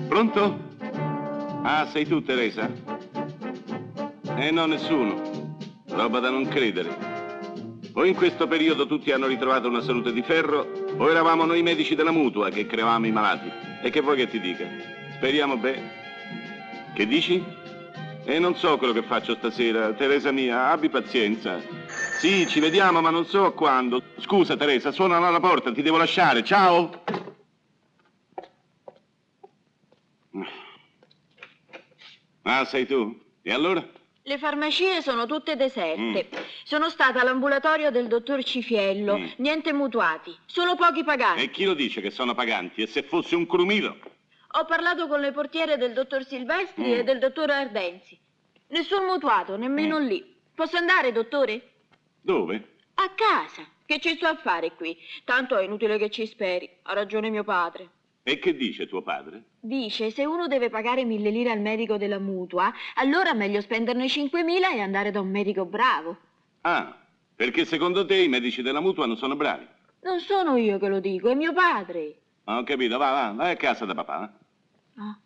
Pronto? Ah, sei tu, Teresa? No, nessuno. Roba da non credere. O in questo periodo tutti hanno ritrovato una salute di ferro, o eravamo noi medici della mutua che creavamo i malati. E che vuoi che ti dica? Speriamo bene. Che dici? Non so quello che faccio stasera. Teresa mia, abbi pazienza. Sì, ci vediamo, ma non so quando. Scusa, Teresa, suonano alla porta, ti devo lasciare. Ciao! Ah, sei tu? E allora? Le farmacie sono tutte deserte. Sono stata all'ambulatorio del dottor Cifiello. Niente mutuati, solo pochi paganti. E chi lo dice che sono paganti? E se fosse un crumiro? Ho parlato con le portiere del dottor Silvestri e del dottor Ardenzi. Nessun mutuato, nemmeno lì. Posso andare, dottore? Dove? A casa. Che ci sto a fare qui? Tanto è inutile che ci speri. Ha ragione mio padre. E che dice tuo padre? Dice, se uno deve pagare 1000 lire al medico della mutua, allora è meglio spenderne 5.000 e andare da un medico bravo. Ah, perché secondo te i medici della mutua non sono bravi? Non sono io che lo dico, è mio padre. Ho capito, vai a casa da papà. Ah.